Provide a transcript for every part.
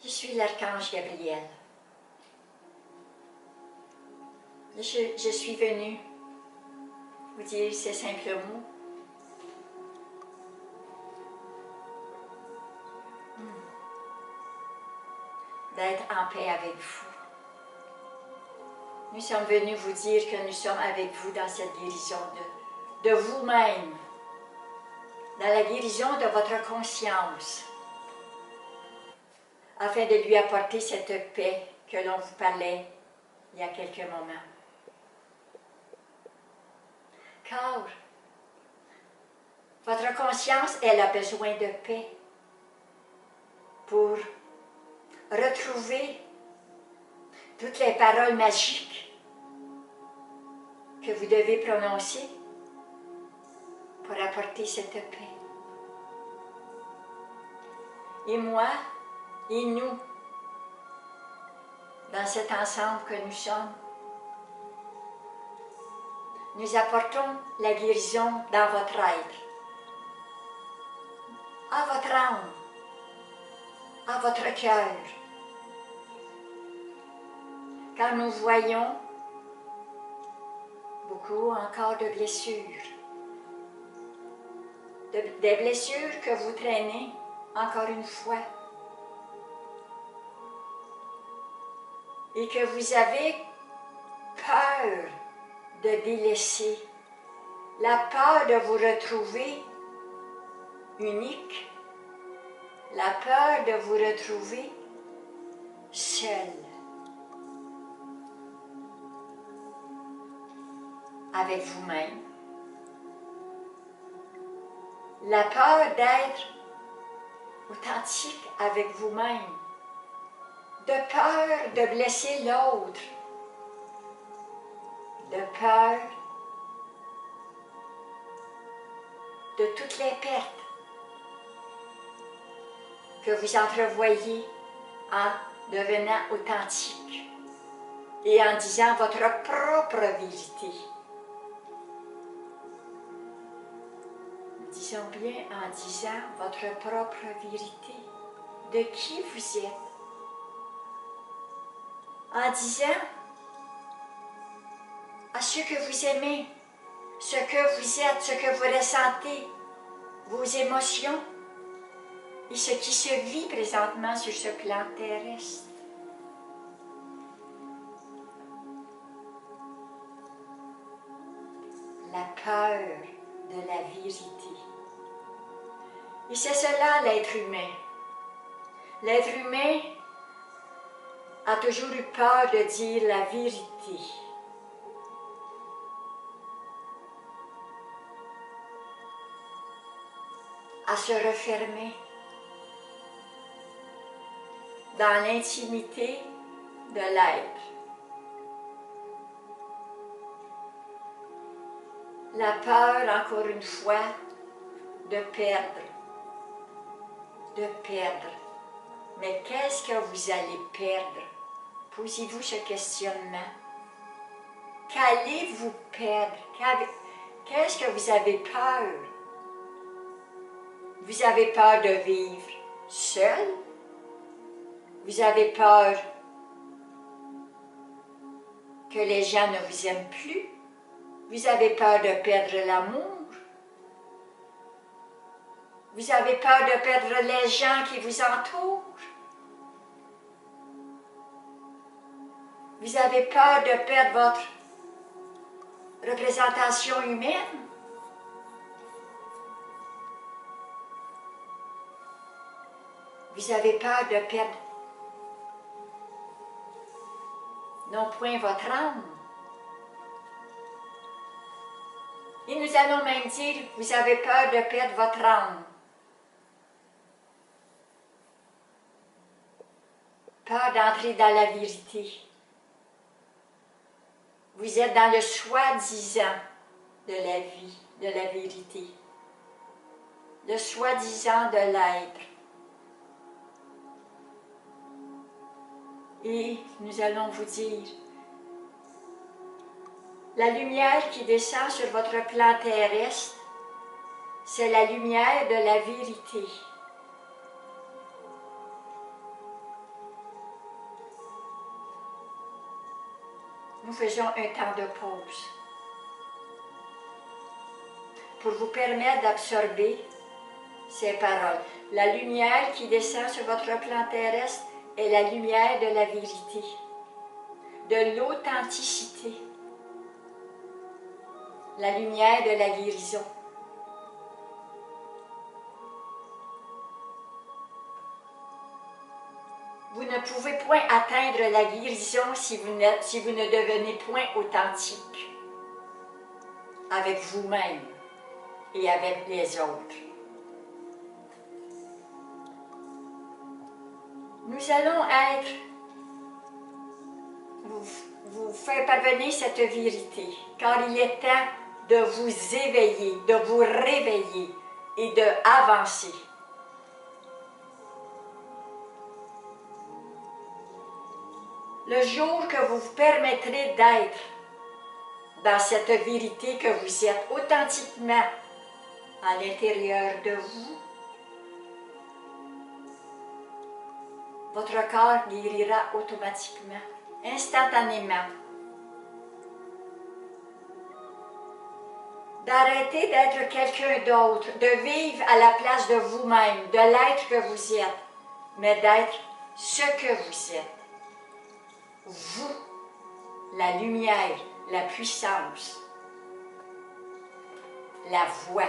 Je suis l'archange Gabriel. Je suis venue vous dire ces simples mots. D'être en paix avec vous. Nous sommes venus vous dire que nous sommes avec vous dans cette guérison de vous-même, dans la guérison de votre conscience, afin de lui apporter cette paix que l'on vous parlait il y a quelques moments. Car votre conscience, elle a besoin de paix pour retrouver toutes les paroles magiques que vous devez prononcer pour apporter cette paix. Et moi, et nous, dans cet ensemble que nous sommes, nous apportons la guérison dans votre être, à votre âme, à votre cœur. Car nous voyons beaucoup encore de blessures, des blessures que vous traînez encore une fois et que vous avez peur de délaisser, la peur de vous retrouver unique, la peur de vous retrouver seul, avec vous-même, la peur d'être authentique avec vous-même, de peur de blesser l'autre, de peur de toutes les pertes que vous entrevoyez en devenant authentique et en disant votre propre vérité. Disons bien en disant votre propre vérité, de qui vous êtes. En disant à ce que vous aimez, ce que vous êtes, ce que vous ressentez, vos émotions et ce qui se vit présentement sur ce plan terrestre. La peur de la vérité. Et c'est cela l'être humain. L'être humain a toujours eu peur de dire la vérité. À se refermer dans l'intimité de l'être. La peur, encore une fois, de perdre. De perdre. Mais qu'est-ce que vous allez perdre? Posez-vous ce questionnement. Qu'allez-vous perdre? Qu'est-ce que vous avez peur? Vous avez peur de vivre seul? Vous avez peur que les gens ne vous aiment plus? Vous avez peur de perdre l'amour? Vous avez peur de perdre les gens qui vous entourent? Vous avez peur de perdre votre représentation humaine? Vous avez peur de perdre non point votre âme? Et nous allons même dire, vous avez peur de perdre votre âme. Peur d'entrer dans la vérité. Vous êtes dans le soi-disant de la vie, de la vérité. Le soi-disant de l'être. Et nous allons vous dire, la lumière qui descend sur votre plan terrestre, c'est la lumière de la vérité. nous faisons un temps de pause pour vous permettre d'absorber ces paroles. La lumière qui descend sur votre plan terrestre est la lumière de la vérité, de l'authenticité, la lumière de la guérison. Vous ne pouvez point atteindre la guérison si vous ne devenez point authentique avec vous-même et avec les autres. Nous allons vous faire parvenir cette vérité, car il est temps de vous éveiller, de vous réveiller et d'avancer. Le jour que vous vous permettrez d'être dans cette vérité que vous êtes authentiquement à l'intérieur de vous, votre corps guérira automatiquement, instantanément. D'arrêter d'être quelqu'un d'autre, de vivre à la place de vous-même, de l'être que vous êtes, mais d'être ce que vous êtes. Vous, la lumière, la puissance, la voix.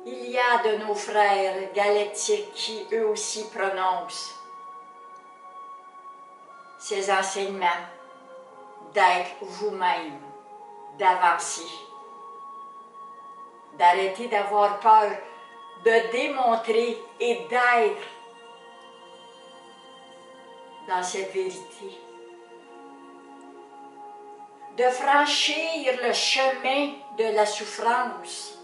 Il y a de nos frères galétiques qui eux aussi prononcent ces enseignements d'être vous-même, d'avancer, d'arrêter d'avoir peur, de démontrer et d'être dans cette vérité, de franchir le chemin de la souffrance.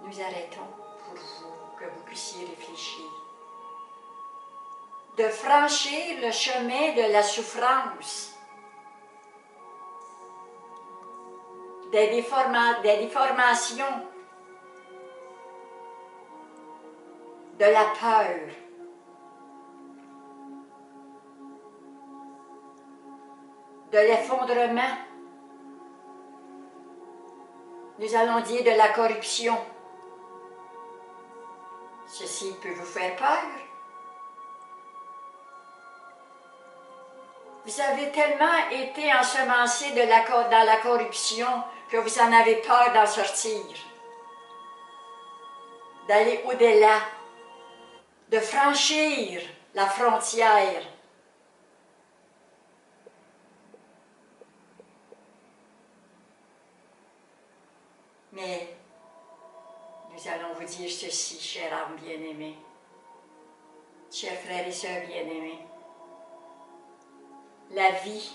Nous arrêtons pour vous, que vous puissiez réfléchir. De franchir le chemin de la souffrance, des déformations, de la peur, de l'effondrement. Nous allons dire de la corruption. Ceci peut vous faire peur. Vous avez tellement été ensemencé dans la corruption que vous en avez peur d'en sortir, d'aller au-delà, de franchir la frontière. Mais nous allons vous dire ceci, chère âme bien-aimée, chers frères et sœurs bien-aimés. La vie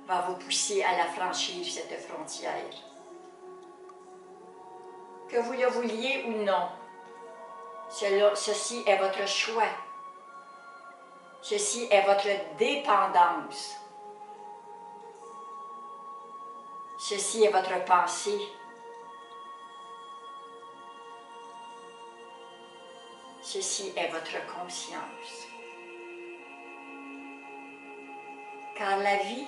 va vous pousser à la franchir, cette frontière. Que vous le vouliez ou non, ceci est votre choix. Ceci est votre dépendance. Ceci est votre pensée. Ceci est votre conscience. Car la vie,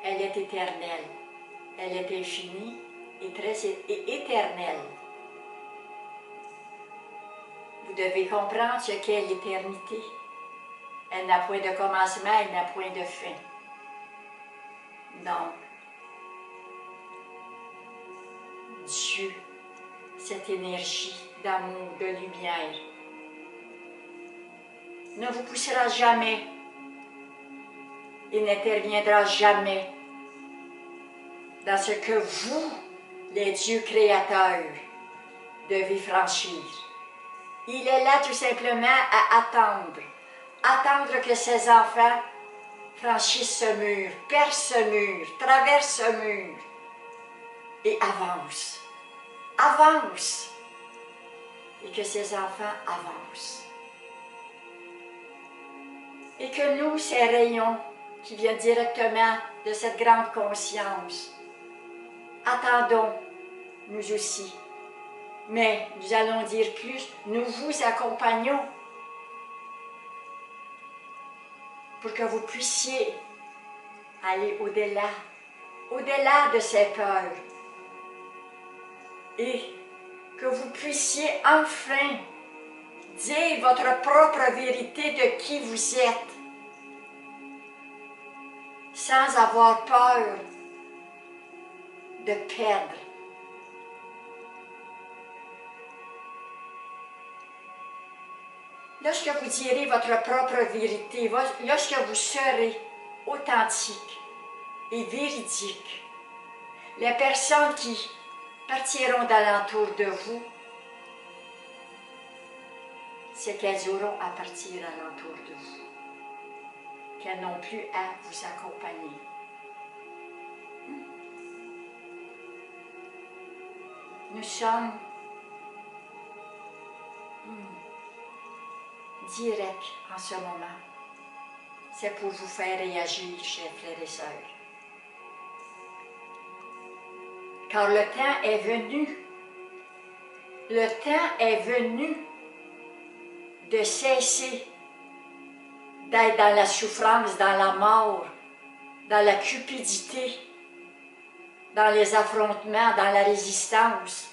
elle est éternelle, elle est infinie et éternelle. Vous devez comprendre ce qu'est l'éternité. Elle n'a point de commencement, elle n'a point de fin. Donc, Dieu, cette énergie d'amour, de lumière, ne vous poussera jamais et n'interviendra jamais dans ce que vous, les dieux créateurs, devez franchir. Il est là tout simplement à attendre que ses enfants franchissent ce mur, percent ce mur, traversent ce mur et avancent. Avancent. Et que ses enfants avancent. Et que nous, ces rayons qui viennent directement de cette grande conscience, attendons, nous aussi. Mais nous allons dire plus, nous vous accompagnons pour que vous puissiez aller au-delà, au-delà de ces peurs. Et que vous puissiez enfin dire votre propre vérité de qui vous êtes, sans avoir peur de perdre. Lorsque vous direz votre propre vérité, lorsque vous serez authentique et véridique, les personnes qui partiront d'alentour de vous, c'est qu'elles auront à partir alentour de vous, qu'elles n'ont plus à vous accompagner. Nous sommes directs en ce moment. C'est pour vous faire réagir, chers frères et sœurs. Car le temps est venu. Le temps est venu de cesser d'être dans la souffrance, dans la mort, dans la cupidité, dans les affrontements, dans la résistance,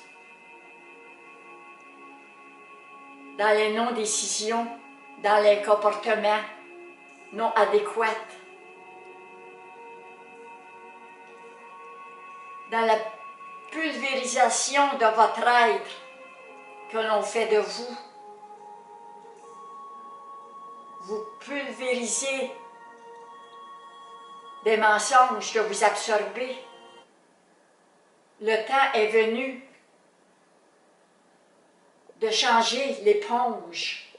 dans les non-décisions, dans les comportements non adéquats, dans la pulvérisation de votre être que l'on fait de vous. Vous pulvérisez des mensonges que vous absorbez. Le temps est venu de changer l'éponge.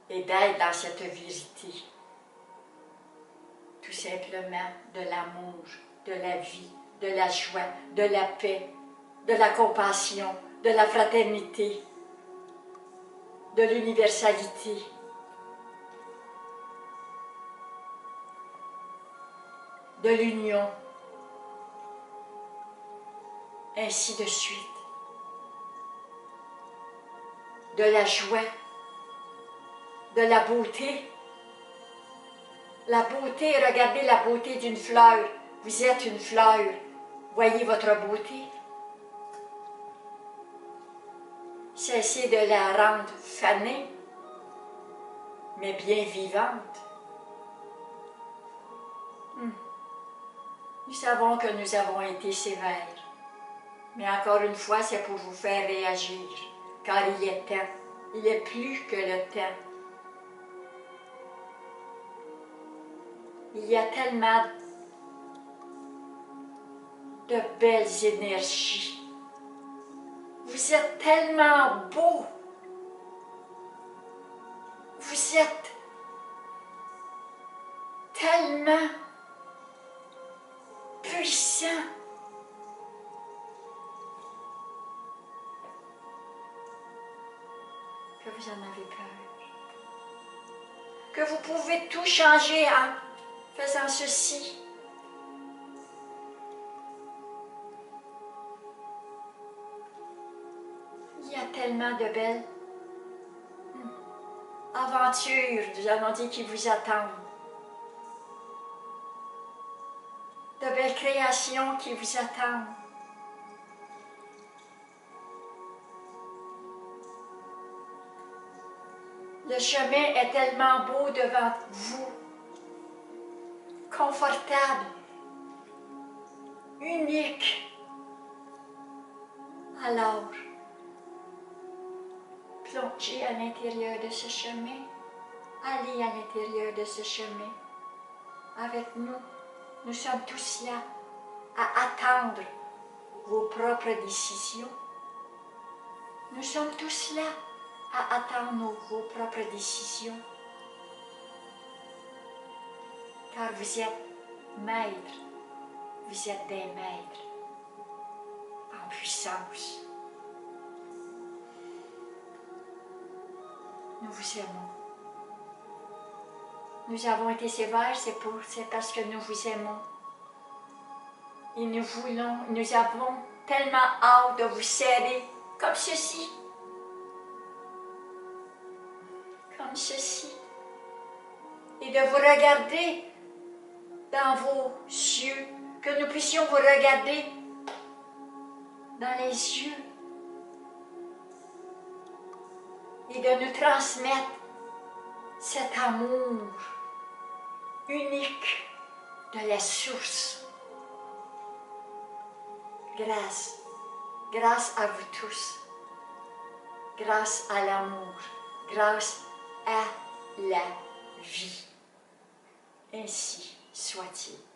Et d'être dans cette vérité. Tout simplement de l'amour, de la vie, de la joie, de la paix, de la compassion, de la fraternité, de l'universalité. De l'union, ainsi de suite. De la joie, de la beauté. La beauté, regardez la beauté d'une fleur. Vous êtes une fleur. Voyez votre beauté. Cessez de la rendre fanée, mais bien vivante. Nous savons que nous avons été sévères, mais encore une fois, c'est pour vous faire réagir, car il est temps, il est plus que le temps. Il y a tellement de belles énergies. Vous êtes tellement beau. Vous êtes tellement puissant. Que vous en avez peur. Que vous pouvez tout changer en faisant ceci. Il y a tellement de belles aventures, nous allons dire, qui vous attendent. De belles créations qui vous attendent. Le chemin est tellement beau devant vous, confortable, unique. Alors, plongez à l'intérieur de ce chemin, allez à l'intérieur de ce chemin. Avec nous, nous sommes tous là à attendre vos propres décisions. Nous sommes tous là à attendre vos propres décisions. Car vous êtes maîtres, vous êtes des maîtres en puissance. Nous vous aimons. nous avons été sévères, c'est parce que nous vous aimons. Et nous avons tellement hâte de vous serrer comme ceci. Comme ceci. Et de vous regarder dans vos yeux, que nous puissions vous regarder dans les yeux et de nous transmettre cet amour unique de la source. Grâce à vous tous, grâce à l'amour, grâce à la vie. Ainsi soit-il.